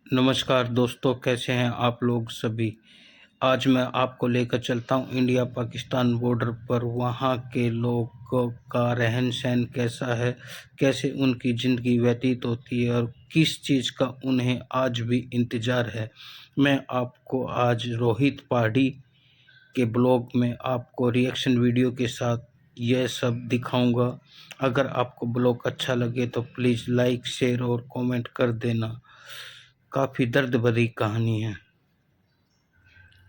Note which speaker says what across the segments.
Speaker 1: नमस्कार दोस्तों, कैसे हैं आप लोग सभी। आज मैं आपको लेकर चलता हूं इंडिया पाकिस्तान बॉर्डर पर। वहां के लोगों का रहन सहन कैसा है, कैसे उनकी ज़िंदगी व्यतीत होती है और किस चीज़ का उन्हें आज भी इंतज़ार है। मैं आपको आज रोहित पहाड़ी के ब्लॉग में आपको रिएक्शन वीडियो के साथ यह सब दिखाऊंगा। अगर आपको ब्लॉग अच्छा लगे तो प्लीज़ लाइक, शेयर और कमेंट कर देना। काफ़ी दर्द भरी कहानी है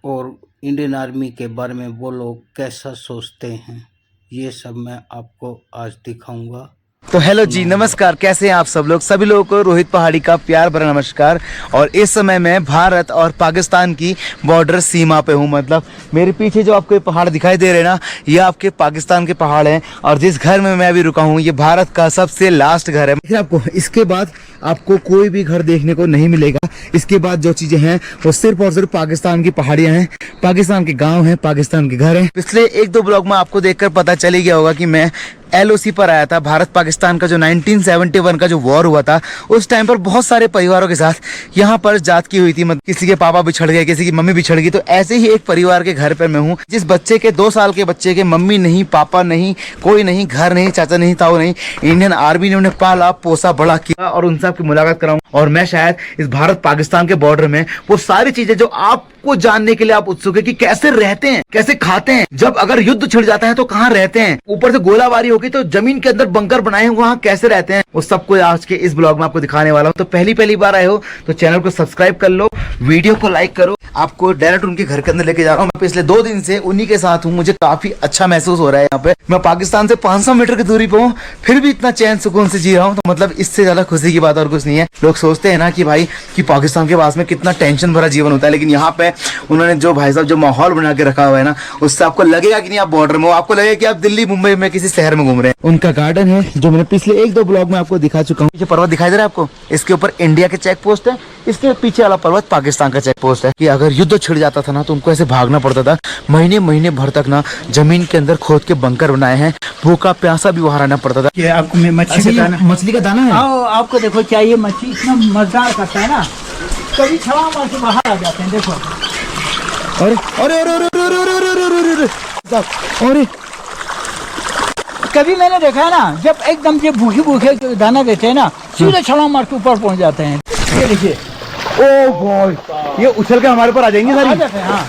Speaker 1: और इंडियन आर्मी के बारे में वो लोग कैसा सोचते हैं, ये सब मैं आपको आज दिखाऊंगा।
Speaker 2: तो हेलो जी, नमस्कार। कैसे हैं आप सब लोग। सभी लोगों को रोहित पहाड़ी का प्यार भरा नमस्कार। और इस समय मैं भारत और पाकिस्तान की बॉर्डर सीमा पे हूँ। मतलब मेरे पीछे जो आपको पहाड़ दिखाई दे रहे हैं ना, ये आपके पाकिस्तान के पहाड़ हैं। और जिस घर में मैं अभी रुका हूँ, ये भारत का सबसे लास्ट घर है। आपको इसके बाद आपको कोई भी घर देखने को नहीं मिलेगा। इसके बाद जो चीजें हैं वो सिर्फ और सिर्फ पाकिस्तान की पहाड़ियां हैं, पाकिस्तान के गाँव हैं, पाकिस्तान के घर हैं। पिछले 1-2 ब्लॉग में आपको देखकर पता चल ही गया होगा कि मैं LOC पर आया था। भारत पाकिस्तान का जो 1971 का जो वॉर हुआ था, उस टाइम पर बहुत सारे परिवारों के साथ यहाँ पर जात की हुई थी। मतलब किसी के पापा बिछड़ गए, किसी की मम्मी बिछड़ गई। तो ऐसे ही एक परिवार के घर पर मैं हूँ, जिस बच्चे के 2 साल के बच्चे के मम्मी नहीं, पापा नहीं, कोई नहीं, घर नहीं, चाचा नहीं, ताऊ नहीं। इंडियन आर्मी ने उन्हें पाला पोसा बड़ा किया और उन सब की मुलाकात कराऊं। और मैं शायद इस भारत पाकिस्तान के बॉर्डर में वो सारी चीजें जो आपको जानने के लिए आप उत्सुक है कि कैसे रहते हैं, कैसे खाते हैं, जब अगर युद्ध छिड़ जाता है तो कहाँ रहते हैं, ऊपर से गोलाबारी होगी तो जमीन के अंदर बंकर बनाए हैं, वहां कैसे रहते हैं, वो सबको आज के इस ब्लॉग में आपको दिखाने वाला हूं। तो पहली बार आए हो तो चैनल को सब्सक्राइब कर लो, वीडियो को लाइक करो। आपको डायरेक्ट उनके घर के अंदर लेके जा रहा हूँ। मैं पिछले 2 दिन से उन्हीं के साथ हूँ। मुझे काफी अच्छा महसूस हो रहा है। यहाँ पे मैं पाकिस्तान से 500 मीटर की दूरी पे हूँ, फिर भी इतना चैन सुकून से जी रहा हूँ। तो मतलब इससे ज्यादा खुशी की बात और कुछ नहीं है। लोग सोचते हैं ना कि भाई कि पाकिस्तान के पास में कितना टेंशन भरा जीवन होता है, लेकिन यहाँ पे उन्होंने जो भाई साहब जो माहौल बना के रखा हुआ है ना, उससे आपको लगेगा कि नहीं आप बॉर्डर में हो, आपको लगेगा कि आप दिल्ली मुंबई में किसी शहर में घूम रहे हैं। उनका गार्डन है जो मैंने पिछले 1-2 ब्लॉग में आपको दिखा चुका हूँ। ये पर्वत दिखाई दे रहा है आपको, इसके ऊपर इंडिया के चेक पोस्ट है, इसके पीछे वाला पर्वत पाकिस्तान का चेक पोस्ट है। कि अगर युद्ध छिड़ जाता था ना तो उनको ऐसे भागना पड़ता था। महीने भर तक ना जमीन के अंदर खोद के बंकर बनाए हैं, भूखा प्यासा भी वहां रहना पड़ता था।
Speaker 3: ये आपको मछली
Speaker 2: का दाना है।
Speaker 3: आपको देखो चाहिए, मछली इतना मजेदार करता है ना, कभी छलांग मार के बाहर आ जाते हैं। देखो
Speaker 2: अरे अरे अरे अरे अरे अरे अरे अरे,
Speaker 3: कभी मैंने देखा है ना, जब एकदम से भूखे दाना देते हैं ना, सीधे छलांग मार के ऊपर पहुंच जाते हैं। ये देखिए,
Speaker 2: ओ बॉय, ये उछल के हमारे पर आ जाएंगे सारी।
Speaker 3: हाँ।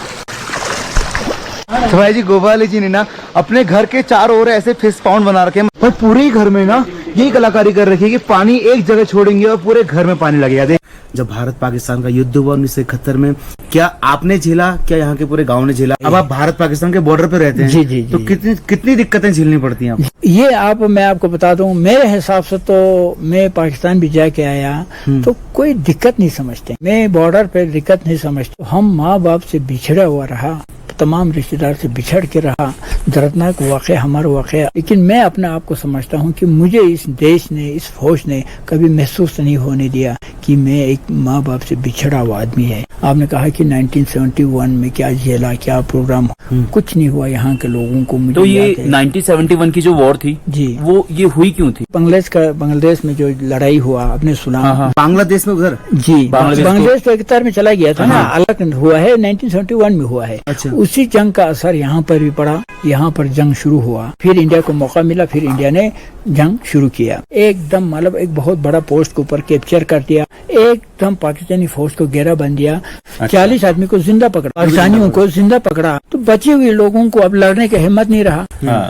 Speaker 2: तो भाई जी, गोपाल जी ने ना अपने घर के चारों ओर ऐसे फिश पाउंड बना रखे हैं। और पूरे ही घर में ना यही कलाकारी कर रखी है कि पानी एक जगह छोड़ेंगे और पूरे घर में पानी लगेगा। देख, जब भारत पाकिस्तान का युद्ध हुआ 1971 में, क्या आपने झेला, क्या यहाँ के पूरे गांव ने झेला? अब आप भारत पाकिस्तान के बॉर्डर पे रहते हैं।
Speaker 3: जी।
Speaker 2: तो कितनी दिक्कतें झेलनी पड़ती हैं आपको?
Speaker 3: ये मैं आपको बता दूं, मेरे हिसाब से तो मैं पाकिस्तान भी जाके आया तो कोई दिक्कत नहीं समझते। मैं बॉर्डर पे दिक्कत नहीं समझता। हम माँ बाप से बिछड़ा हुआ रहा, तमाम रिश्तेदार से बिछड़ के रहा, दर्दनाक वाक़या हमारा वाक़या। लेकिन मैं अपने आप को समझता हूँ कि मुझे इस देश ने, इस फौज ने कभी महसूस नहीं होने दिया कि मैं एक माँ बाप से बिछड़ा हुआ आदमी है। आपने कहा कि 1971 में क्या झेला, क्या प्रोग्राम, कुछ नहीं हुआ यहाँ के लोगों को। मुझे
Speaker 4: तो ये 1971 की जो वॉर थी
Speaker 3: जी,
Speaker 4: वो ये हुई क्यों थी?
Speaker 3: बांग्लादेश में जो लड़ाई हुआ, आपने सुना?
Speaker 4: हाँ।
Speaker 2: बांग्लादेश में उधर
Speaker 3: जी, बांग्लादेश तो 71 में चला गया था ना, अलग हुआ है, 1971 में हुआ है।
Speaker 2: अच्छा।
Speaker 3: उसी जंग का असर यहाँ पर भी पड़ा। यहाँ पर जंग शुरू हुआ, फिर इंडिया को मौका मिला, फिर इंडिया ने जंग शुरू किया। एकदम मतलब एक बहुत बड़ा पोस्ट के ऊपर कैप्चर कर दिया, एकदम पाकिस्तानी फौज को घेरा बन दिया। 40 आदमी को जिंदा पकड़ा, पाकिस्तानियों को जिंदा पकड़ा। तो बचे हुए लोगों को अब लड़ने की हिम्मत नहीं रहा,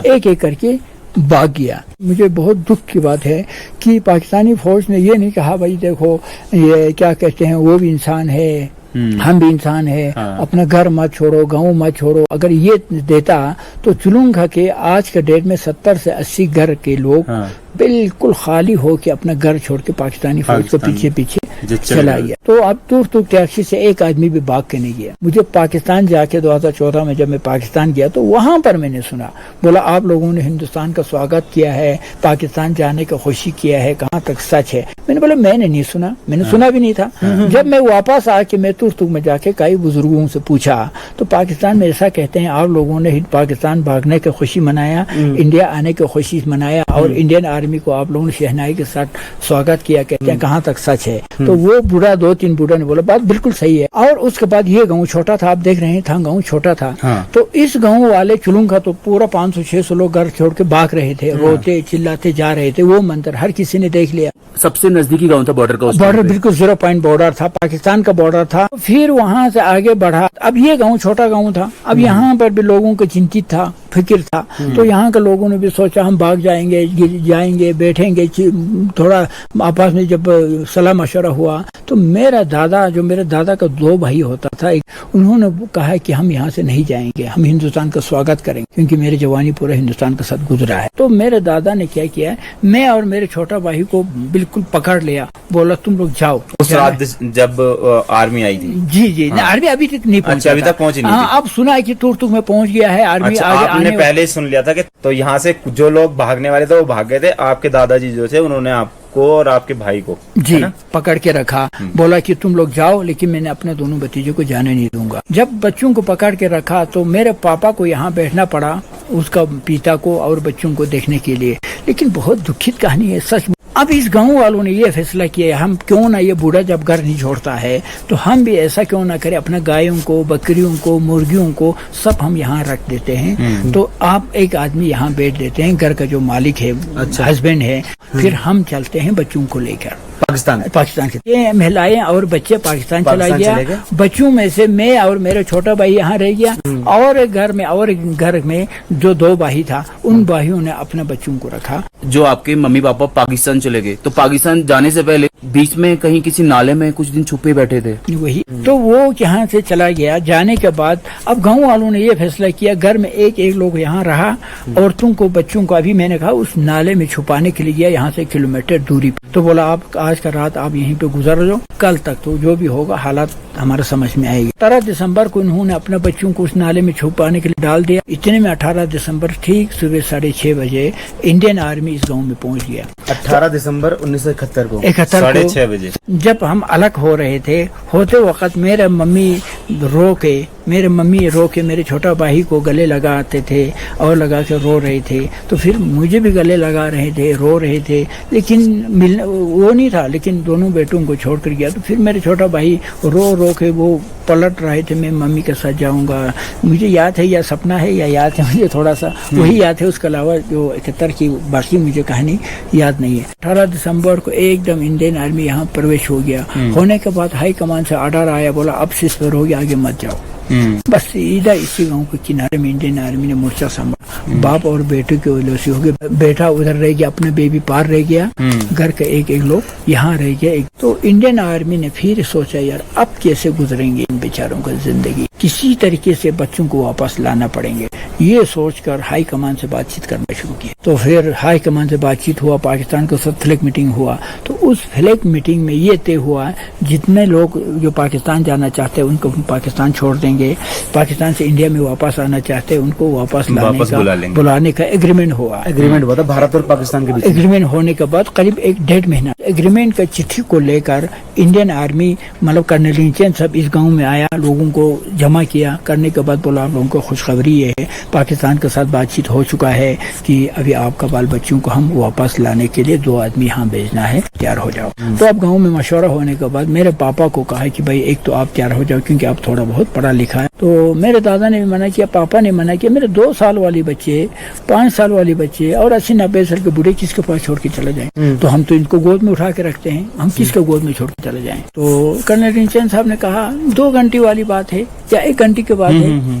Speaker 3: एक एक करके भाग गया। मुझे बहुत दुख की बात है कि पाकिस्तानी फौज ने ये नहीं कहा, भाई देखो ये क्या कहते हैं, वो भी इंसान है, हम भी इंसान है, अपना घर मत छोड़ो, गाँव मत छोड़ो। अगर ये देता तो जुलूम खा के आज के डेट में 70 से 80 घर के लोग बिल्कुल खाली हो के अपना घर छोड़ के पाकिस्तानी फौज को पीछे चला गया। तो अब दूर टैक्सी से एक आदमी भी भाग के नहीं गया। मुझे पाकिस्तान जाके 2014 में जब मैं पाकिस्तान गया तो वहां पर मैंने सुना, बोला आप लोगों ने हिंदुस्तान का स्वागत किया है, पाकिस्तान जाने का खुशी किया है, कहाँ तक सच है? मैंने बोला मैंने नहीं सुना, मैंने सुना भी नहीं था। जब मैं वापस आके मैं तुर्क में जाके कई बुजुर्गों से पूछा तो पाकिस्तान में ऐसा कहते हैं, आप लोगों ने पाकिस्तान भागने की खुशी मनाया, इंडिया आने की खुशी मनाया, और इंडियन आर्मी को आप लोगों ने शहनाई के साथ स्वागत किया, कहते हैं कहाँ तक सच है। तो वो बूढ़ा 2-3 बूढ़ा ने बोला बात बिल्कुल सही है। और उसके बाद ये गाँव छोटा था, आप देख रहे हैं, था गाँव छोटा था। तो इस गाँव वाले चुलूंगा तो पूरा 500-600 लोग घर छोड़ के भाग रहे थे, रोते चिल्लाते जा रहे थे। वो मंदिर हर किसी ने देख लिया।
Speaker 4: सबसे नजदीकी गांव था बॉर्डर का,
Speaker 3: बॉर्डर बिल्कुल 0 पॉइंट बॉर्डर था, पाकिस्तान का बॉर्डर था। फिर वहाँ से आगे बढ़ा। अब ये गांव छोटा गांव था, अब यहाँ पर भी लोगों को चिंतित था, फिक्र था। तो यहाँ के लोगों ने भी सोचा हम भाग जाएंगे, जाएंगे, बैठेंगे। थोड़ा आपस में जब सलाह मशवरा हुआ तो मेरा दादा, जो मेरे दादा का 2 भाई होता था, उन्होंने कहा कि हम यहाँ से नहीं जाएंगे, हम हिंदुस्तान का स्वागत करेंगे, क्योंकि मेरी जवानी पूरा हिंदुस्तान के साथ गुजरा है। तो मेरे दादा ने क्या किया, मैं और मेरे छोटा भाई को बिल्कुल पकड़ लिया, बोला तुम लोग जाओ।
Speaker 2: उस रात जब आर्मी आई थी?
Speaker 3: जी आर्मी अभी तक नहीं पहुंची।
Speaker 2: अच्छा, अभी तक पहुंची नहीं थी।
Speaker 3: अब सुना है कि तुर्तुक में पहुंच गया है आर्मी।
Speaker 2: अच्छा, आपने पहले ही सुन लिया था कि तो यहाँ से जो लोग भागने वाले थे वो भाग गए थे। आपके दादाजी जो थे उन्होंने आपको और आपके भाई को
Speaker 3: जी पकड़ के रखा, बोला कि तुम लोग जाओ, लेकिन मैंने अपने दोनों भतीजों को जाने नहीं दूंगा। जब बच्चों को पकड़ के रखा तो मेरे पापा को यहाँ बैठना पड़ा, उसका पिता को और बच्चों को देखने के लिए। लेकिन बहुत दुखित कहानी है सच। अब इस गांव वालों ने ये फैसला किया, हम क्यों ना, ये बूढ़ा जब घर नहीं छोड़ता है तो हम भी ऐसा क्यों ना करें, अपने गायों को, बकरियों को, मुर्गियों को सब हम यहाँ रख देते हैं। तो आप एक आदमी यहाँ बैठ देते हैं, घर का जो मालिक है, अच्छा, हस्बैंड है। फिर हम चलते हैं बच्चों को लेकर पाकिस्तान के। ये महिलाएं और बच्चे पाकिस्तान चला गया। बच्चों में से मैं और मेरा छोटा भाई यहाँ रह गया। और एक घर में जो 2 भाई था, उन भाइयों ने अपने बच्चों को रखा।
Speaker 4: जो आपके मम्मी पापा पाकिस्तान चले गए, तो पाकिस्तान जाने से पहले बीच में कहीं किसी नाले में कुछ दिन छुपे बैठे थे।
Speaker 3: वही तो वो यहाँ से चला गया। जाने के बाद अब गांव वालों ने ये फैसला किया, घर में एक लोग यहाँ रहा, औरतों को, बच्चों को अभी मैंने कहा उस नाले में छुपाने के लिए गया, यहाँ से किलोमीटर दूरी। तो बोला आप आज का रात आप यहीं पे गुजर लो, कल तक तो जो भी होगा हालात हमारा समझ में आएगी। 18 दिसंबर को उन्होंने अपने बच्चों को उस नाले में छुपाने के लिए डाल दिया। इतने में 18 दिसंबर ठीक सुबह 6:30 बजे इंडियन आर्मी इस गांव में पहुंच गया।
Speaker 2: 18 दिसंबर 1971 को
Speaker 3: 6:30
Speaker 2: बजे
Speaker 3: जब हम अलग हो रहे थे, होते वक्त मेरे मम्मी रो के मेरे छोटा भाई को गले लगाते थे और लगा के रो रहे थे। तो फिर मुझे भी गले लगा रहे थे, रो रहे थे, लेकिन वो नहीं था। लेकिन दोनों बेटों को छोड़ कर गया। तो फिर मेरे छोटा भाई रो के वो पलट रहे थे, मैं मम्मी के साथ जाऊंगा। मुझे याद है, या सपना है या याद है, मुझे थोड़ा सा वही याद है, उसके अलावा जो 71 की बाकी मुझे कहानी याद नहीं है। 18 दिसंबर को एकदम इंडियन आर्मी यहाँ प्रवेश हो गया। होने के बाद हाई कमान से ऑर्डर आया, बोला अब सिस्पर हो गया, आगे मत जाओ। बस सीधा इसी गांव के किनारे में इंडियन आर्मी ने मोर्चा संभाला। बाप और बेटे के वजह से हो गया, बेटा उधर रह गया, अपने बेबी पार रह गया, घर के एक लोग यहाँ रह गया। तो इंडियन आर्मी ने फिर सोचा यार अब कैसे गुजरेंगे इन बेचारों का जिंदगी, किसी तरीके से बच्चों को वापस लाना पड़ेंगे। ये सोचकर हाई कमान से बातचीत करना शुरू किया। तो फिर हाई कमान से बातचीत हुआ, पाकिस्तान के साथ फ्लैग मीटिंग हुआ। तो उस फ्लैग मीटिंग में ये तय हुआ जितने लोग जो पाकिस्तान जाना चाहते हैं उनको पाकिस्तान छोड़ देंगे, पाकिस्तान से इंडिया में वापस आना चाहते हैं उनको वापस बुलाने का एग्रीमेंट हुआ
Speaker 2: था भारत और पाकिस्तान के बीच।
Speaker 3: एग्रीमेंट होने के बाद करीब 1-1.5 महीना एग्रीमेंट का चिट्ठी को लेकर इंडियन आर्मी मतलब कर्नल इंचन सब इस गाँव में आया, लोगों को जमा किया। करने के बाद बोला आप लोगों को खुशखबरी ये है, पाकिस्तान के साथ बातचीत हो चुका है कि अभी आपका बाल बच्चों को हम वापस लाने के लिए 2 आदमी यहाँ भेजना है, तैयार हो जाओ। तो अब गाँव में मशवरा होने के बाद मेरे पापा को कहा कि भाई एक तो आप तैयार हो जाओ क्योंकि आप थोड़ा बहुत पढ़ा लिखा है। तो मेरे दादा ने भी मना किया, पापा ने मना किया। मेरे 2 साल वाली बच्चे, 5 साल वाली बच्चे और 80-90 साल के बूढ़े किसके पास छोड़ के चले जाएं? तो हम तो इनको गोद में उठा के रखते हैं, हम किसके गोद में छोड़ के चले जाएं? तो कर्नल इंचन साहब ने कहा 2 घंटे वाली बात है या 1 घंटे की बात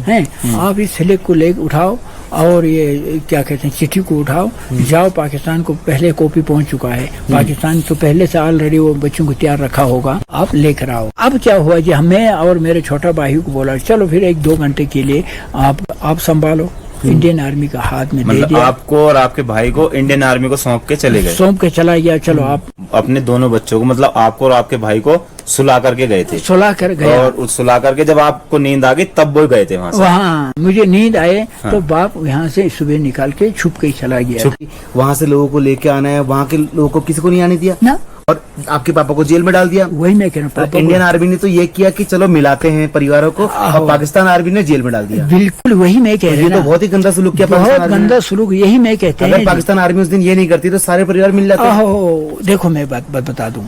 Speaker 3: है, आप इस फ्लैग को ले उठाओ और ये क्या कहते हैं चिट्ठी को उठाओ, जाओ पाकिस्तान को। पहले कॉपी पहुंच चुका है पाकिस्तान, तो पहले से ऑलरेडी वो बच्चों को तैयार रखा होगा, आप लेकर आओ। अब क्या हुआ कि हमें और मेरे छोटा भाई को बोला चलो फिर 1-2 घंटे के लिए आप संभालो। इंडियन आर्मी का हाथ में दे दिया।
Speaker 2: आपको और आपके भाई को इंडियन आर्मी को सौंप के चले गए?
Speaker 3: सौंप के चला गया। चलो आप
Speaker 2: अपने दोनों बच्चों को मतलब आपको और आपके भाई को सुला करके गए थे?
Speaker 3: सुला कर गए।
Speaker 2: और सुला करके जब आपको नींद आ गई तब वो गए थे वहाँ से?
Speaker 3: वहाँ मुझे नींद आए तो बाप यहाँ से सुबह निकाल के छुप के चला गया।
Speaker 2: वहाँ से लोगों को लेके आना है, वहाँ के लोगों को किसी को नहीं आने दिया
Speaker 3: ना,
Speaker 2: और आपके पापा को जेल में डाल दिया।
Speaker 3: वही मैं कह रहा हूँ, पापा
Speaker 2: इंडियन आर्मी ने तो ये किया कि चलो मिलाते हैं परिवारों को, और पाकिस्तान आर्मी ने जेल में डाल दिया।
Speaker 3: बिल्कुल वही मैं कह रहा
Speaker 2: ये
Speaker 3: हूँ
Speaker 2: तो
Speaker 3: ना।
Speaker 2: बहुत ही गंदा सुलूक किया
Speaker 3: बहुत
Speaker 2: पाकिस्तान आर्मी ने।
Speaker 3: गंदा सुलूक, यही मैं कहते
Speaker 2: अगर
Speaker 3: हैं।
Speaker 2: पाकिस्तान आर्मी उस दिन ये नहीं करती तो सारे परिवार मिल जाते।
Speaker 3: आहो, देखो मैं बात बता दूं,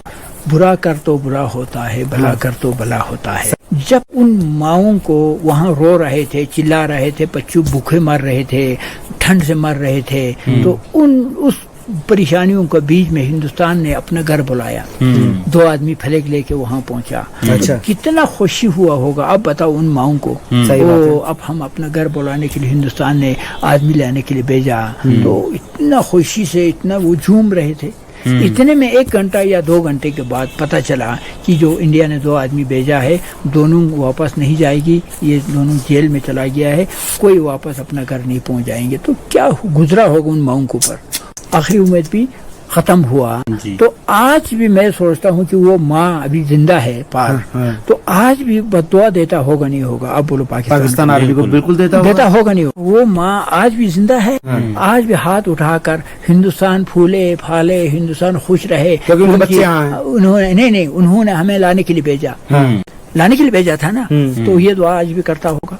Speaker 3: बुरा कर तो बुरा होता है, भला कर तो भला होता है। जब उन माओं को वहाँ रो रहे थे, चिल्ला रहे थे, बच्चों भूखे मर रहे थे, ठंड से मर रहे थे, तो उस परेशानियों के बीच में हिंदुस्तान ने अपना घर बुलाया। 2 आदमी फ्लैग लेके वहाँ पहुँचा।
Speaker 2: अच्छा।
Speaker 3: तो कितना खुशी हुआ होगा अब बताओ उन माओं को।
Speaker 2: सही बात है।
Speaker 3: अब हम अपना घर बुलाने के लिए हिंदुस्तान ने आदमी लाने के लिए भेजा, तो इतना खुशी से इतना वो झूम रहे थे। इतने में 1 घंटा या 2 घंटे के बाद पता चला कि जो इंडिया ने 2 आदमी भेजा है, दोनों वापस नहीं जाएगी, ये दोनों जेल में चला गया है, कोई वापस अपना घर नहीं पहुंच जाएंगे। तो क्या गुजरा होगा उन माओं के ऊपर। आखिरी उम्मीद भी खत्म हुआ। तो आज भी मैं सोचता हूँ कि वो माँ अभी जिंदा है पार, तो आज भी बददुआ देता होगा नहीं होगा। अब बोलो
Speaker 2: पाकिस्तान आर्मी को बिल्कुल देता
Speaker 3: होगा नहीं होगा। वो माँ आज भी जिंदा है, आज भी हाथ उठाकर हिंदुस्तान फूले फाले, हिंदुस्तान खुश रहे,
Speaker 2: क्योंकि उनके बच्चे यहाँ हैं।
Speaker 3: उन्होंने उन्होंने हमें लाने के लिए भेजा, लाने के लिए भेजा था ना, तो ये दुआ आज भी करता होगा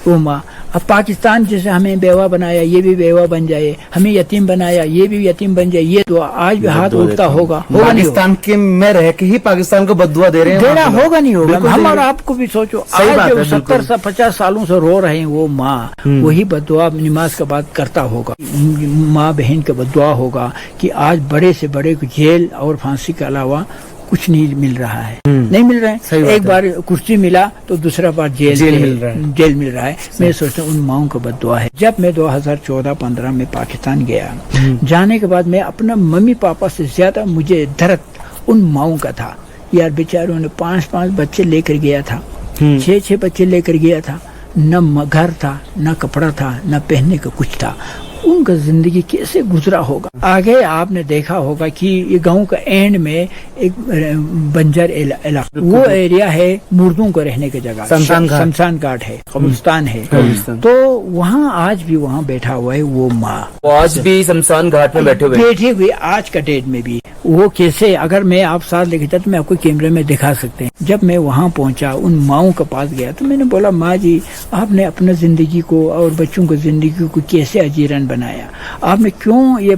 Speaker 3: वो माँ। अब पाकिस्तान जैसे हमें बेवा बनाया, ये भी बेवा बन जाए, हमें यतीम बनाया, ये भी यतीम बन जाए, ये दुआ आज भी हाथ उठता होगा नहीं
Speaker 2: पाकिस्तान के में रह के ही पाकिस्तान को बददुआ दे रहे हैं।
Speaker 3: देना होगा नहीं होगा। हम और आपको भी सोचो, आज जो 70-50 सालों से रो रहे हैं वो माँ, वही बददुआ नमाज के बाद करता होगा। माँ बहन का बददुआ होगा कि आज बड़े से बड़े जेल और फांसी के अलावा कुछ नहीं मिल रहा है, नहीं मिल रहा है। एक बार कुर्सी मिला तो दूसरा बार जेल मिल रहा है। मैं सोचता हूँ उन माओं का बद्दुआ है। जब मैं 2014-15 में पाकिस्तान गया, जाने के बाद मैं अपना मम्मी पापा से ज्यादा मुझे दर्द उन माओं का था। यार बेचारों ने 5-5 बच्चे लेकर गया था, 6-6 बच्चे लेकर गया था, न घर था, न कपड़ा था, न पहनने का कुछ था। उनका जिंदगी कैसे गुजरा होगा। आगे आपने देखा होगा कि ये गांव का एंड में एक बंजर इलाका, वो एरिया है मुर्दों को रहने की जगह, शमशान घाट है, कब्रिस्तान है। तो वहाँ आज भी वहाँ बैठा हुआ है वो माँ,
Speaker 4: आज भी शमशान घाट में बैठे
Speaker 3: हुए आज का डेट में भी। वो कैसे, अगर मैं आप साथ लेके जाता तो मैं आपको कैमरे में दिखा सकते हैं। जब मैं वहाँ पहुँचा, उन माओं के पास गया, तो मैंने बोला माँ जी, आपने अपने जिंदगी को और बच्चों की जिंदगी को कैसे अजीरन बनाया, आपने क्यों ये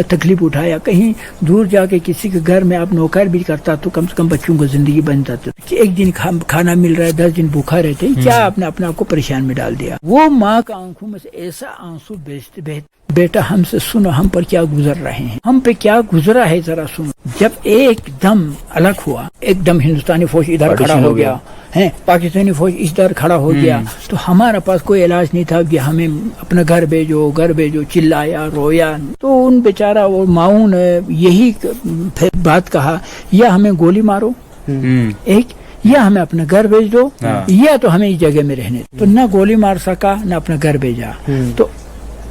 Speaker 3: तकलीफ उठाया। कहीं दूर जाके किसी के घर में आप नौकर भी करता तो कम से कम बच्चों को जिंदगी बन जाती। कि एक दिन खाना मिल रहा है, 10 दिन भूखा रहते, क्या आपने अपने आप को परेशान में डाल दिया। वो माँ का आंखों में से ऐसा आंसू बेचते, बेटा हमसे सुनो, हम पर क्या गुजर रहे हैं, हम पे क्या गुजरा है, जरा सुनो। जब एकदम अलग हुआ, एकदम हिंदुस्तानी फौज इधर खड़ा हो गया है, पाकिस्तानी फौज इधर खड़ा हो गया, तो हमारे पास कोई इलाज नहीं था कि हमें अपना घर भेजो, चिल्लाया रोया। तो उन बेचारा वो माओं ने यही फिर बात कहा, या हमें गोली मारो एक, या हमें अपना घर भेज दो, या तो हमें इस जगह में रहने। तो न गोली मार सका, न अपना घर भेजा। तो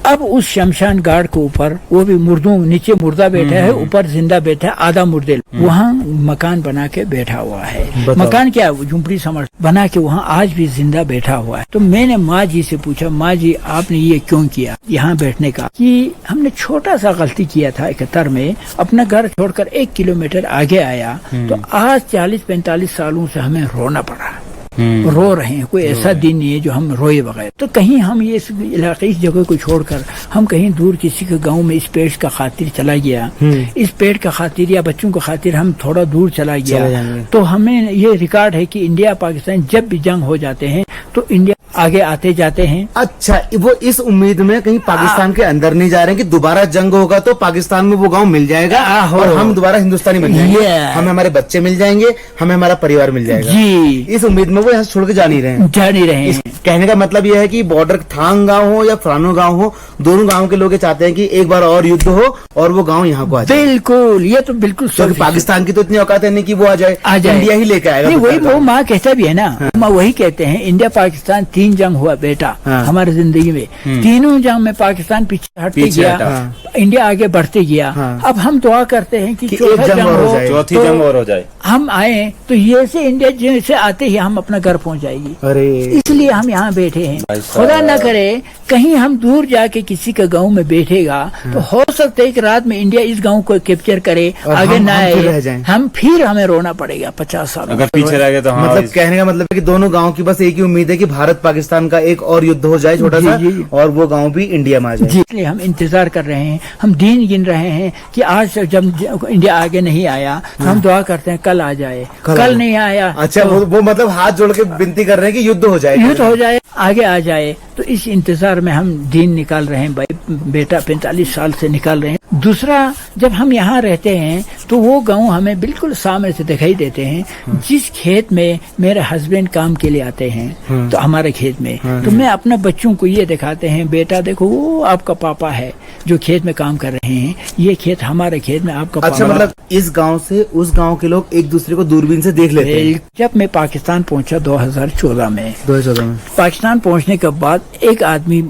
Speaker 3: अब उस शमशान घाट के ऊपर वो भी मुर्दों, नीचे मुर्दा बैठा है, ऊपर जिंदा बैठा है, आधा मुर्दे, वहाँ मकान बना के बैठा हुआ है। मकान क्या, झुंपड़ी समझ बना के वहाँ आज भी जिंदा बैठा हुआ है। तो मैंने माँ जी से पूछा, माँ जी आपने ये क्यों किया यहाँ बैठने का। कि हमने छोटा सा गलती किया था 71 में, अपना घर छोड़कर 1 किलोमीटर आगे आया, तो आज 40-45 सालों से हमें रोना पड़ा, रो रहे हैं। कोई ऐसा दिन नहीं है जो हम रोए बगैर। तो कहीं हम ये इस इलाके, इस जगह को छोड़कर हम कहीं दूर किसी के गांव में इस पेड़ का खातिर चला गया, इस पेड़ का खातिर या बच्चों का खातिर हम थोड़ा दूर चला गया, तो हमें ये रिकॉर्ड है कि इंडिया पाकिस्तान जब भी जंग हो जाते हैं तो इंडिया आगे आते जाते हैं।
Speaker 2: अच्छा, वो इस उम्मीद में कहीं पाकिस्तान के अंदर नहीं जा रहे हैं कि दोबारा जंग होगा तो पाकिस्तान में वो गांव मिल जाएगा और हम दोबारा हिंदुस्तानी बन जाएंगे, हमें हमारे बच्चे मिल जाएंगे, हमें हमारा परिवार मिल जाएगा जी। इस उम्मीद में वो यहाँ छोड़ के जा नहीं रहे हैं। कहने का मतलब यह है कि बॉर्डर थांग गांव हो या फरानो गांव हो, दोनों गांव के लोग चाहते हैं कि एक बार और युद्ध हो और वो गांव यहाँ को आ जाए।
Speaker 3: बिल्कुल, ये तो बिल्कुल
Speaker 2: पाकिस्तान की तो इतनी औकात है नहीं कि वो आ जाए, इंडिया ही लेके आएगा।
Speaker 3: वही वो माँ कहता भी है ना, माँ वही कहते हैं, इंडिया पाकिस्तान 3 जंग हुआ बेटा हमारी जिंदगी में, तीनों जंग में पाकिस्तान पीछे हटते गया, इंडिया आगे बढ़ते गया। अब हम दुआ करते हैं कि चौथी जंग और हो जाए। हम आए तो ये से इंडिया जैसे आते ही हम अपना घर पहुंच जाएगी,
Speaker 2: अरे
Speaker 3: इसलिए हम यहाँ बैठे हैं। खुदा न करे कहीं हम दूर जाके किसी के गांव में बैठेगा तो हो सकता है कि रात में इंडिया इस गांव को कैप्चर करे,
Speaker 2: और
Speaker 3: आगे
Speaker 2: हम
Speaker 3: ना
Speaker 2: फिर रह
Speaker 3: आए,
Speaker 2: जाएं।
Speaker 3: हम फिर हमें रोना पड़ेगा 50 साल
Speaker 4: अगर पीछे रह गए तो हाँ
Speaker 2: मतलब कहने का मतलब है कि दोनों गांव की बस एक ही उम्मीद है कि भारत पाकिस्तान का एक और युद्ध हो जाए छोटा सा,
Speaker 3: जी, जी।
Speaker 2: और वो गांव भी इंडिया में आ जाए।
Speaker 3: जी, इसलिए हम इंतजार कर रहे हैं, हम दिन गिन रहे हैं कि आज जब इंडिया आगे नहीं आया तो हम दुआ करते हैं कल आ जाए, कल नहीं आया
Speaker 2: अच्छा,
Speaker 3: तो
Speaker 2: वो मतलब हाथ जोड़ के विनती कर रहे हैं कि युद्ध हो जाए,
Speaker 3: युद्ध हो जाए, आगे आ जाए। तो इस इंतजार में हम दिन निकाल रहे हैं भाई, बेटा 45 साल से निकाल रहे हैं। दूसरा, जब हम यहाँ रहते हैं तो वो गांव हमें बिल्कुल सामने से दिखाई देते हैं। जिस खेत में मेरे हस्बैंड काम के लिए आते हैं तो हमारे खेत में, तो मैं अपने बच्चों को ये दिखाते हैं, बेटा देखो वो आपका पापा है जो खेत में काम कर रहे हैं, ये खेत हमारे खेत में आपका
Speaker 2: अच्छा,
Speaker 3: पापा।
Speaker 2: मतलब इस गांव से उस गांव के लोग एक दूसरे को दूरबीन से देख लेते हैं।
Speaker 3: जब मैं पाकिस्तान पहुंचा 2014 में,
Speaker 2: 2014 में
Speaker 3: पाकिस्तान पहुंचने के बाद एक आदमी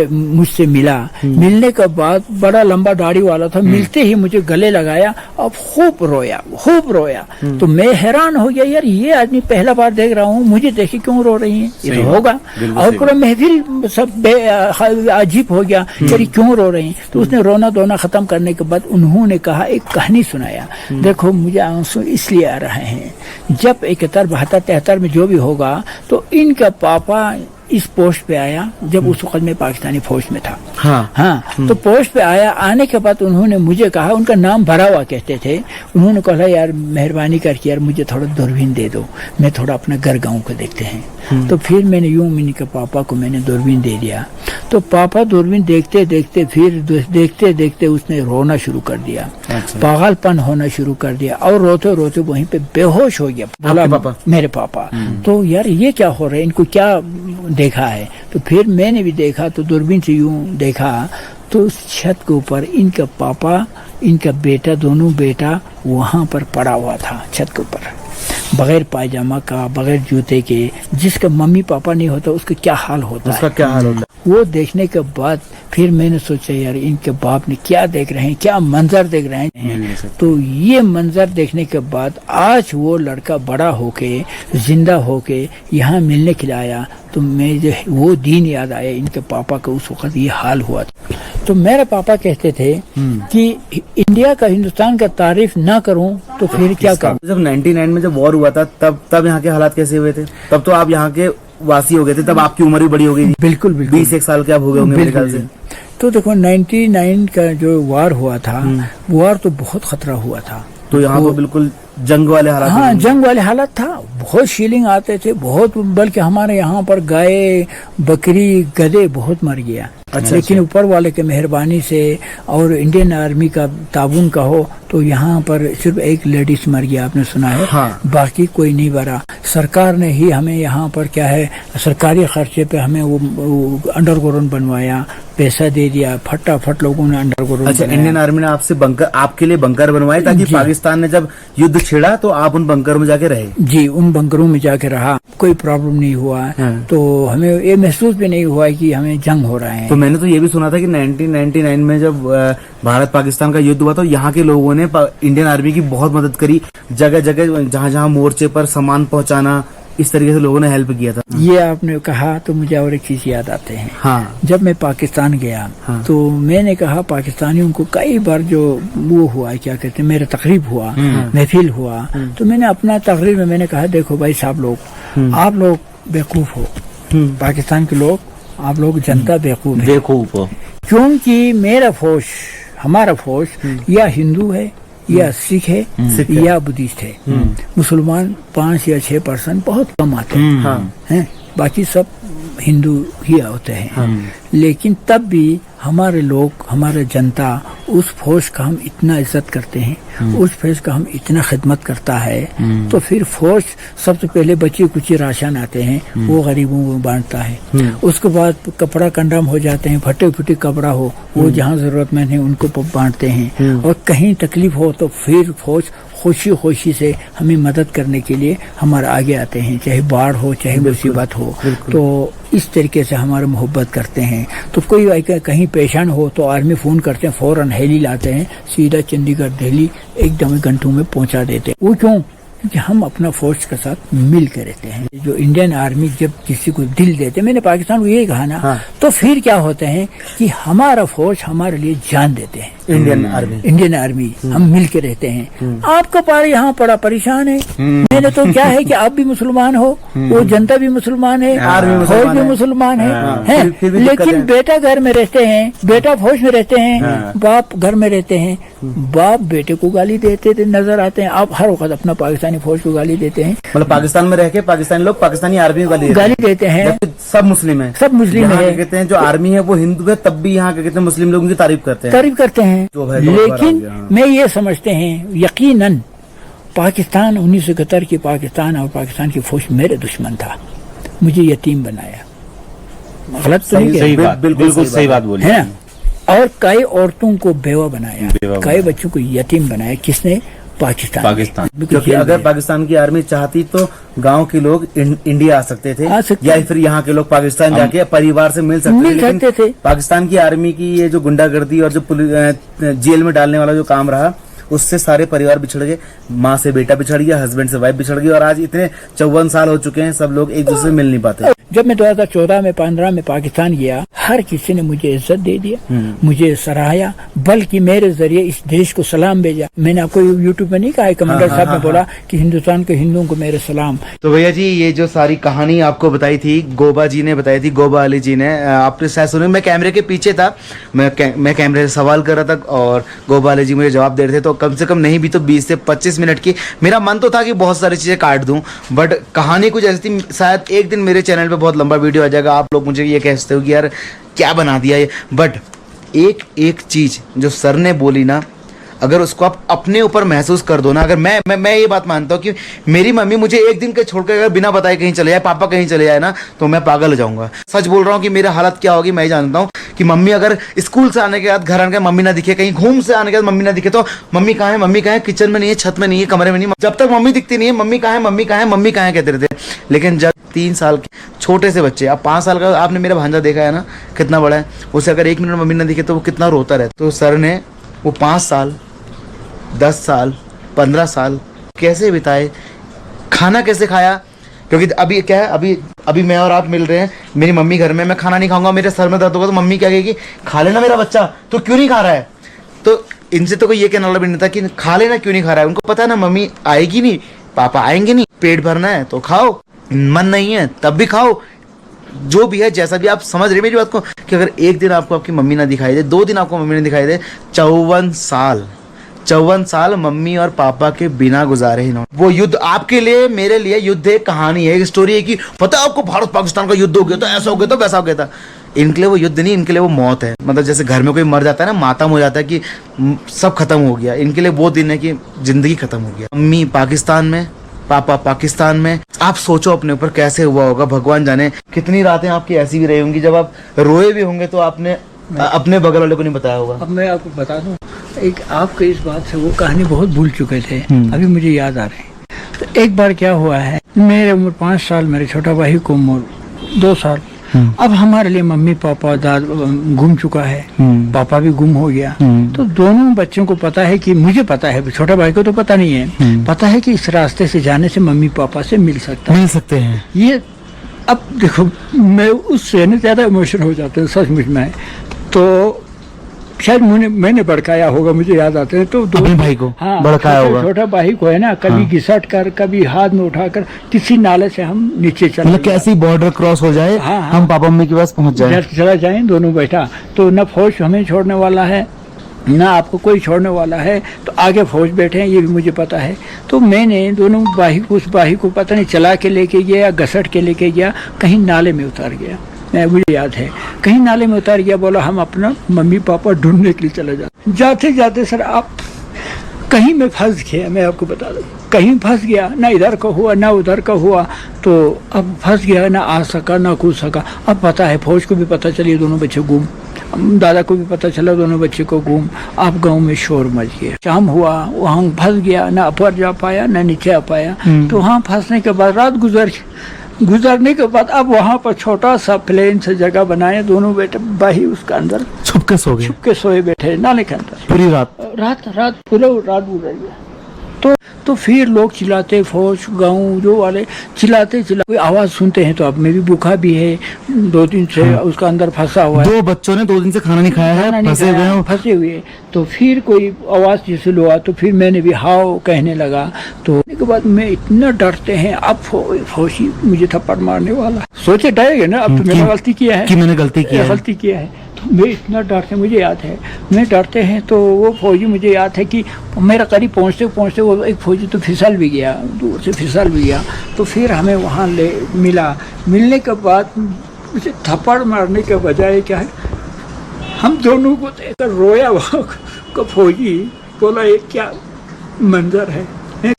Speaker 3: मुझसे मिला, मिलने के बाद बड़ा लंबा दाढ़ी वाला था, मिलते ही मुझे गले लगाया और खूब रोया। तो मैं हैरान हो गया, यार ये आदमी पहला बार देख रहा हूँ, मुझे देखे क्यों रो रही है, ये तो होगा। और पूरा महफिल सब अजीब हो गया, यार क्यों रो रही है। तो उसने रोना धोना खत्म करने के बाद उन्होंने कहा, एक कहानी सुनाया, देखो मुझे आंसू इसलिए आ रहे हैं, जब 71, 72, 73 में जो भी होगा तो इनका पापा इस पोस्ट पे आया जब उस वक्त में पाकिस्तानी फौज में था। हाँ, तो पोस्ट पे आया, आने के बाद उन्होंने मुझे कहा, उनका नाम भरा हुआ कहते थे, उन्होंने कहा यार मेहरबानी करके यार मुझे थोड़ा दूरबीन दे दो, मैं थोड़ा अपना घर गाँव को देखते हैं। तो फिर मैंने मैंने के पापा को मैंने दूरबीन दे दिया। तो पापा दूरबीन देखते देखते उसने रोना शुरू कर दिया, पागलपन होना शुरू कर दिया और रोते रोते वहीं पे बेहोश हो गया। बोला
Speaker 2: पापा?
Speaker 3: मेरे पापा। तो यार ये क्या हो रहा है, इनको क्या देखा है। तो फिर मैंने भी देखा, तो दूरबीन से यूं देखा तो उस छत के ऊपर इनका पापा, इनका बेटा, दोनों बेटा वहां पर पड़ा हुआ था छत के ऊपर, बगैर पायजामा का, बगैर जूते के। जिसका मम्मी पापा नहीं होता उसका क्या हाल होता है,
Speaker 2: उसका क्या हाल होता है।
Speaker 3: वो देखने के बाद फिर मैंने सोचा यार इनके बाप ने क्या देख रहे हैं, क्या मंजर देख रहे हैं। तो ये मंजर देखने के बाद आज वो लड़का बड़ा होके, जिंदा होके यहाँ मिलने के लिए आया, तो मैं जो वो दिन याद आया, इनके पापा का उस वक्त ये हाल हुआ था। तो मेरे पापा कहते थे कि इंडिया का, हिंदुस्तान का तारीफ ना करूं तो फिर क्या करूं।
Speaker 2: जब 99 में जब वॉर हुआ था तब यहाँ के हालात कैसे हुए थे? तब तो आप यहाँ के वासी हो गए थे, तब आपकी उम्र भी बड़ी हो गई थी।
Speaker 3: बिल्कुल
Speaker 2: 21 साल के आप हो गए होंगे मेरे ख्याल से।
Speaker 3: तो देखो 99 का जो वार हुआ था, वार तो बहुत खतरा हुआ था।
Speaker 2: तो यहाँ तो बिल्कुल जंग वाले हालात।
Speaker 3: हाँ, जंग वाले हालात था, बहुत शीलिंग आते थे, बहुत, बल्कि हमारे यहाँ पर गाय, बकरी, गधे बहुत मर गया। लेकिन ऊपर वाले के मेहरबानी से और इंडियन आर्मी का ताबून का हो तो यहाँ पर सिर्फ एक लेडीज मर गया, आपने सुना है।
Speaker 2: हाँ।
Speaker 3: बाकी कोई नहीं मरा। सरकार ने ही हमें यहाँ पर क्या है, सरकारी खर्चे पे हमें वो अंडरग्राउंड बनवाया, पैसा दे दिया, फटाफट लोगों ने अंडरग्राउंड।
Speaker 2: अच्छा, इंडियन आर्मी ने आपसे बंकर, आपके लिए बंकर बनवाए ताकि पाकिस्तान ने जब युद्ध छिड़ा तो आप उन बंकरों में जाके रहे। जी,
Speaker 3: उन बंकरों में जाके रहा, कोई प्रॉब्लम नहीं हुआ। तो हमें ये महसूस भी नहीं हुआ कि हमें जंग हो रहा है।
Speaker 2: तो मैंने तो ये भी सुना था कि 1999 में जब भारत पाकिस्तान का युद्ध हुआ तो यहाँ के लोगों ने इंडियन आर्मी की बहुत मदद करी, जगह जगह जहाँ जहाँ मोर्चे पर सामान पहुँचाना, इस तरीके से लोगों ने हेल्प किया था।
Speaker 3: ये आपने कहा तो मुझे और एक चीज याद आते हैं।
Speaker 2: हाँ।
Speaker 3: जब मैं पाकिस्तान गया तो मैंने कहा पाकिस्तानियों को कई बार जो वो हुआ, क्या कहते हैं, मेरा तकरीब हुआ, महफिल हुआ, तो मैंने अपना तकरीब में मैंने कहा देखो भाई साहब लोग, आप लोग बेवकूफ हो, पाकिस्तान के लोग, आप लोग जनता बेवकूफ हो, क्योंकि मेरा फौज, हमारा फौज या हिंदू है या सिख है या बुद्धिस्ट है। मुसलमान 5 या 6% बहुत कम आते हैं, बाकी सब हिंदू ही होते हैं। लेकिन तब भी हमारे लोग, हमारे जनता उस फौज का हम इतना इज्जत करते हैं, उस फौज का हम इतना खिदमत करता है। तो फिर फौज सबसे पहले बची कुची राशन आते हैं, वो गरीबों को बांटता है। उसके बाद कपड़ा कंडम हो जाते हैं, फटे फटे कपड़ा हो, वो जहाँ जरूरतमंद है उनको बांटते हैं। और कहीं तकलीफ हो तो फिर फौज खुशी खुशी से हमें मदद करने के लिए हमारे आगे आते हैं, चाहे बाढ़ हो, चाहे मुसीबत हो। तो इस तरीके से हमारे मोहब्बत करते हैं। तो कोई कहीं पेशेंट हो तो आर्मी फोन करते हैं, फौरन हेली लाते हैं, सीधा चंडीगढ़, दिल्ली एकदम घंटों में पहुंचा देते हैं। वो क्यों? कि हम अपना फौज के साथ मिल के रहते हैं। जो इंडियन आर्मी जब किसी को दिल देते, मैंने पाकिस्तान को यही कहा ना, तो फिर क्या होते हैं कि हमारा फौज हमारे लिए जान देते हैं। इंडियन आर्मी हम मिल के रहते हैं। आपका पार यहाँ पड़ा परेशान है, मैंने तो क्या है कि आप भी मुसलमान हो, वो जनता भी मुसलमान है, फौज भी मुसलमान है, लेकिन बेटा घर में रहते हैं, बेटा फौज में रहते हैं, बाप घर में रहते हैं, बाप बेटे को गाली देते थे नजर आते हैं। आप हर वक्त अपना पाकिस्तानी फौज को गाली देते हैं।
Speaker 2: मतलब पाकिस्तान में रह के पाकिस्तानी लोग पाकिस्तानी आर्मी को
Speaker 3: गाली देते हैं।
Speaker 2: सब मुस्लिम है,
Speaker 3: सब मुस्लिम है।
Speaker 2: कहते हैं जो आर्मी है वो हिंदू है, तब भी यहाँ कहते हैं मुस्लिम लोग उनकी तारीफ करते हैं।
Speaker 3: लेकिन मैं ये समझते हैं यकीनन पाकिस्तान 1971 की पाकिस्तान और पाकिस्तान की फौज मेरे दुश्मन था, मुझे यतीम बनाया। गलत तो नहीं,
Speaker 2: सही बात, बिल्कुल सही बात बोली
Speaker 3: है ना। और कई औरतों को बेवा बनाया, कई बच्चों को यतीम बनाया। किसने? पाकिस्तान।
Speaker 2: क्योंकि अगर पाकिस्तान की आर्मी चाहती तो गांव के लोग इंडिया आ सकते थे, या फिर यहाँ के लोग पाकिस्तान जाके परिवार से मिल सकते थे। पाकिस्तान की आर्मी की ये जो गुंडागर्दी और जो जेल में डालने वाला जो काम रहा, उससे सारे परिवार बिछड़ गए। माँ से बेटा बिछड़ गया, हस्बैंड से वाइफ बिछड़ गई, और आज इतने 54 साल हो चुके हैं, सब लोग एक दूसरे से मिल नहीं पाते।
Speaker 3: जब मैं 2014 में 15 में पाकिस्तान गया, हर किसी ने मुझे इज्जत दे दिया, मुझे सराहाया, बल्कि मेरे जरिए इस देश को सलाम भेजा। मैंने आपको यूट्यूब में नहीं कहा, कमांडर साहब ने बोला कि हिंदुस्तान के हिंदुओं को मेरे सलाम।
Speaker 2: तो भैया जी ये जो सारी कहानी आपको बताई थी, गोबा जी ने बताई थी, गोबा अली जी ने, आपने शायद सुनी। मैं कैमरे के पीछे था, मैं कैमरे से सवाल कर रहा था और गोबा अली जी मुझे जवाब दे रहे थे। तो कम से कम नहीं भी तो 20 से 25 मिनट की, मेरा मन तो था कि बहुत सारी चीजें काट दूं, बट कहानी कुछ ऐसी थी। शायद एक दिन मेरे चैनल पे बहुत लंबा वीडियो आ जाएगा, आप लोग मुझे ये कहते हो कि यार क्या बना दिया ये, बट एक एक चीज जो सर ने बोली ना, अगर उसको आप अपने ऊपर महसूस कर दो ना, अगर मैं ये बात मानता हूँ कि मेरी मम्मी मुझे एक दिन के छोड़कर अगर बिना बताए कहीं चले जाए, पापा कहीं चले जाए ना, तो मैं पागल हो जाऊंगा। सच बोल रहा हूँ कि मेरा हालत क्या होगी मैं जानता हूँ कि मम्मी अगर स्कूल से आने के बाद घर आने के बाद मम्मी ना दिखे, कहीं घूम से आने के बाद मम्मी ना दिखे, तो मम्मी कहाँ है, मम्मी कहाँ है, किचन में नहीं है, छत में नहीं है, कमरे में नहीं है, जब तक मम्मी दिखती नहीं है मम्मी कहाँ है, मम्मी कहाँ है, मम्मी कहाँ है कहते रहते। लेकिन जब 3 साल के छोटे से बच्चे, अब 5 साल का आपने मेरा भांजा देखा है ना, कितना बड़ा है, उसे अगर 1 मिनट मम्मी ना दिखे तो वो कितना रोता रहता। तो सर ने वो 5 साल 10 साल 15 साल कैसे बिताए, खाना कैसे खाया, क्योंकि अभी क्या है, अभी मैं और आप मिल रहे हैं, मेरी मम्मी घर में, मैं खाना नहीं खाऊंगा, मेरे सर में दर्द होगा तो मम्मी क्या कहेगी, खा लेना मेरा बच्चा, तो क्यों नहीं खा रहा है। तो इनसे तो कोई ये कहना भी नहीं था कि खा लेना क्यों नहीं खा रहा है, उनको पता है ना मम्मी आएगी नहीं, पापा आएंगे नहीं, पेट भरना है तो खाओ, मन नहीं है तब भी खाओ, जो भी है जैसा भी। आप समझ रहे मेरी बात को, कि अगर एक दिन आपको आपकी मम्मी ना दिखाई दे, 2 दिन आपको मम्मी ना दिखाई दे, 54 साल मम्मी और पापा के बिना गुजारे इन्होंने। वो युद्ध आपके लिए मेरे लिए युद्ध एक कहानी है, एक स्टोरी है कि पता है आपको भारत पाकिस्तान का युद्ध हो गया तो ऐसा हो गया तो वैसा हो गया था। इनके लिए वो युद्ध नहीं, इनके लिए वो मौत है। मतलब जैसे घर में कोई मर जाता है ना, मातम हो जाता है कि सब खत्म हो गया, इनके लिए वो दिन है कि जिंदगी खत्म हो गया। मम्मी पाकिस्तान में, पापा पाकिस्तान में। आप सोचो अपने ऊपर कैसे हुआ होगा, भगवान जाने कितनी रातें आपकी ऐसी भी रही होंगी जब आप रोए भी होंगे तो आपने अपने बगल वाले को नहीं बताया होगा।
Speaker 3: अब मैं आपको बता दूं, एक आपके इस बात से वो कहानी बहुत भूल चुके थे, अभी मुझे याद आ रहे हैं। तो एक बार क्या हुआ है, मेरे उम्र 5 साल, मेरे छोटा भाई को उम्र 2 साल। अब हमारे लिए मम्मी पापा दादा गुम चुका है, पापा भी गुम हो गया। तो दोनों बच्चों को पता है कि, मुझे पता है, छोटा भाई को तो पता नहीं है, पता है कि इस रास्ते से जाने से मम्मी पापा से मिल सकते हैं। ये अब देखो, मैं उससे न ज्यादा इमोशन हो जाते हैं सचमुच में। तो शायद मैंने भड़काया होगा, मुझे याद आते हैं। तो
Speaker 2: अपने भाई को भड़काया होगा,
Speaker 3: छोटा भाई को है ना, कभी घिसट कर, कभी हाथ में उठाकर किसी नाले से हम नीचे चले,
Speaker 2: मतलब कैसी बॉर्डर क्रॉस हो जाए, हम पापा मम्मी के पास पहुंच जाए,
Speaker 3: चला जाए दोनों बैठा। तो न फौज हमें छोड़ने वाला है, ना आपको कोई छोड़ने वाला है, तो आगे फौज बैठे हैं, ये भी मुझे पता है। तो मैंने दोनों भाई को, उस भाई को पता नहीं चला के लेके गया या घसट के लेके गया, कहीं नाले में उतार गया, मुझे याद है, कहीं नाले में उतार गया। बोला हम अपना मम्मी पापा ढूंढने के लिए चले जाते जाते सर आप कहीं में फंस गया, मैं आपको बता दूं, कहीं फंस गया, ना इधर का हुआ ना उधर का हुआ। तो अब फंस गया, ना आ सका ना कूद सका। अब पता है, फौज को भी पता चली दोनों बच्चे गुम, दादा को भी पता चला दोनों बच्चे को गुम। अब गांव में शोर मच गया, शाम हुआ, वहाँ फंस गया, ना ऊपर जा पाया ना नीचे आ पाया। तो वहाँ फंसने के बाद रात गुजरने के बाद अब वहाँ पर छोटा सा प्लेन से जगह बनाए, दोनों बेटे भाई उसका अंदर छुप के सोए बैठे नाले के अंदर पूरी रात पूरा रात गुजर गया। तो तो फिर लोग चिल्लाते, फौज गाँव जो वाले चिल्लाते कोई आवाज़ सुनते हैं तो अब में भी भूखा भी है, 2 दिन से उसका अंदर फंसा हुआ है,
Speaker 2: 2 बच्चों ने 2 दिन से खाना नहीं खाया
Speaker 3: खाना
Speaker 2: है,
Speaker 3: नहीं
Speaker 2: फंसे हुए
Speaker 3: खाया,
Speaker 2: हैं।
Speaker 3: फंसे हुए। तो फिर कोई आवाज़ जैसे हुआ तो फिर मैंने भी हाव कहने लगा, तो उसके बाद मैं इतना डरते हैं, अब फौजी मुझे थप्पड़ मारने वाला, सोचे डरेगा ना, अब तो मैंने गलती किया है
Speaker 2: कि मैंने गलती किया है।
Speaker 3: तो मैं इतना डरते, मुझे याद है मैं डरते हैं तो वो फौजी, मुझे याद है कि मेरा करीब पहुँचते पहुँचते वो एक फौजी तो फिसल भी गया, दूर से फिसल भी गया। तो फिर हमें वहाँ मिलने के बाद मुझे थप्पड़ मारने के बजाय क्या है, हम दोनों को देखकर रोया वहाँ का फौजी, बोला ये क्या मंजर है।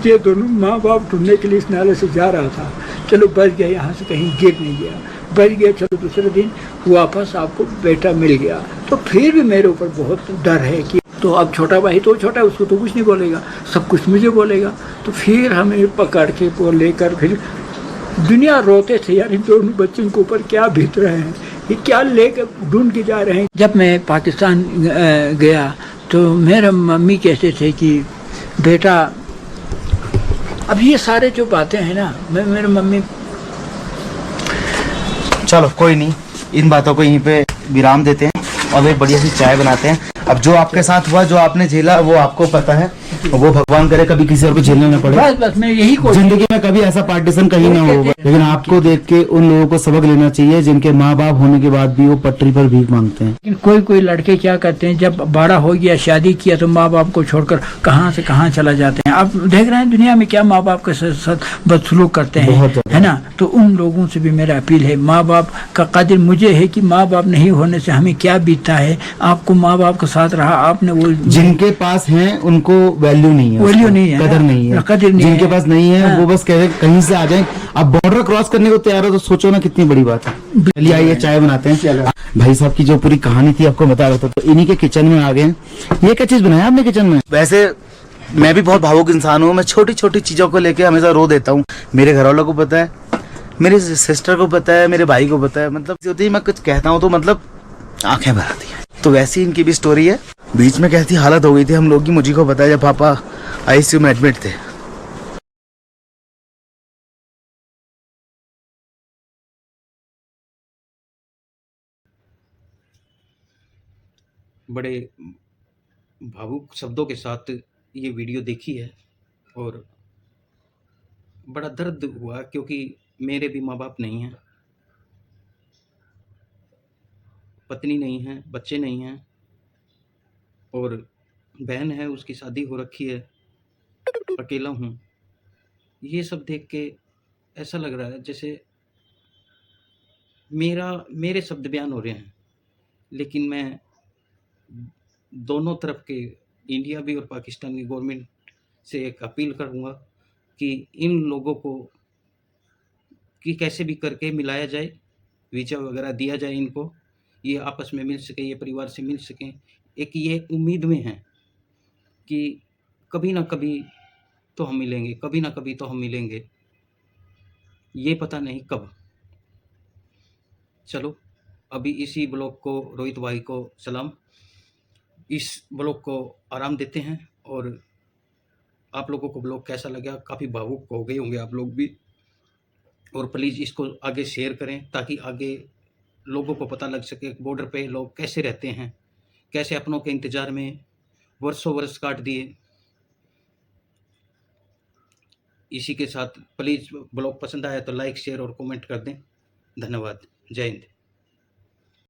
Speaker 3: ये दोनों माँ बाप ढूंढने के लिए इस नाले से जा रहा था, चलो बच गया, यहाँ से कहीं गिर नहीं गया, बच गया, चलो दूसरे दिन वापस आपको बेटा मिल गया। तो फिर भी मेरे ऊपर बहुत डर है कि तो अब छोटा भाई तो छोटा है, उसको तो कुछ नहीं बोलेगा, सब कुछ मुझे बोलेगा। तो फिर हमें पकड़ के वो लेकर फिर दुनिया रोते थे, यार इन दोनों बच्चों के ऊपर क्या बीत रहे हैं, ये क्या लेकर ढूंढ के जा रहे हैं। जब मैं पाकिस्तान गया तो मेरे मम्मी कहते थे कि बेटा, अब ये सारे जो बातें हैं ना, मेरे मम्मी,
Speaker 2: चलो कोई नहीं, इन बातों को यहीं पे विराम देते हैं और एक बढ़िया सी चाय बनाते हैं। अब जो आपके साथ हुआ, जो आपने झेला, वो आपको पता है, वो भगवान करे कभी किसी और को झेलना ना पड़े।
Speaker 3: बस मैं यही
Speaker 2: जिंदगी में कभी ऐसा पार्टीशन कहीं ना होगा, लेकिन आपको देख के उन लोगों को सबक लेना चाहिए जिनके माँ बाप होने के बाद भी वो पटरी पर भीख मांगते हैं।
Speaker 3: लेकिन कोई लड़के क्या करते हैं, जब बड़ा हो गया, शादी किया, तो माँ बाप को छोड़कर कहाँ से कहाँ चला जाते हैं। आप देख रहे हैं दुनिया में क्या माँ बाप के साथ बदसलूक करते हैं, है ना। तो उन लोगों से भी मेरा अपील है, माँ बाप का कदर मुझे है कि माँ बाप नहीं होने से हमें क्या बीतता है। आपको माँ बाप के साथ रहा, आपने वो
Speaker 2: जिनके पास हैं उनको वैल्यू नहीं है, कदर नहीं है, जिनके पास नहीं है वो बस कह रहे कहीं से आ जाए। अब बॉर्डर क्रॉस करने को तैयार हो तो सोचो ना कितनी बड़ी बात है। चलिए आइए चाय बनाते हैं। भाई साहब की जो पूरी कहानी थी आपको बता रहा था, तो इन्हीं के किचन में आ गए। ये क्या चीज बनाया आपने किचन में? वैसे मैं भी बहुत भावुक इंसान हूँ, मैं छोटी छोटी चीजों को लेके हमेशा रो देता हूँ। मेरे घर वालों को पता है, मेरी सिस्टर को पता है, मेरे भाई को पता है। मतलब होती है, मैं कुछ कहता हूँ तो मतलब आंखें भर आती है। तो वैसी इनकी भी स्टोरी है। बीच में कैसी हालत हो गई थी हम लोग की, मुझे को पता है, जब पापा आईसीयू में एडमिट थे।
Speaker 1: बड़े भावुक शब्दों के साथ ये वीडियो देखी है और बड़ा दर्द हुआ, क्योंकि मेरे भी माँ बाप नहीं हैं, पत्नी नहीं है, बच्चे नहीं हैं, और बहन है, उसकी शादी हो रखी है, अकेला हूँ। ये सब देख के ऐसा लग रहा है जैसे मेरे शब्द बयान हो रहे हैं, लेकिन मैं दोनों तरफ के, इंडिया भी और पाकिस्तान की गवर्नमेंट से एक अपील करूँगा कि इन लोगों को कि कैसे भी करके मिलाया जाए, वीज़ा वगैरह दिया जाए इनको, ये आपस में मिल सकें, ये परिवार से मिल सकें। एक ये उम्मीद में हैं कि कभी ना कभी तो हम मिलेंगे, कभी ना कभी तो हम मिलेंगे, ये पता नहीं कब। चलो, अभी इसी ब्लॉग को, रोहित भाई को सलाम, इस ब्लॉग को आराम देते हैं। और आप लोगों को ब्लॉग कैसा लगा? काफ़ी भावुक हो गए होंगे आप लोग भी, और प्लीज़ इसको आगे शेयर करें ताकि आगे लोगों को पता लग सके बॉर्डर पे लोग कैसे रहते हैं, कैसे अपनों के इंतज़ार में वर्षों वर्ष काट दिए। इसी के साथ प्लीज़ ब्लॉग पसंद आया तो लाइक, शेयर और कमेंट कर दें। धन्यवाद। जय हिंद।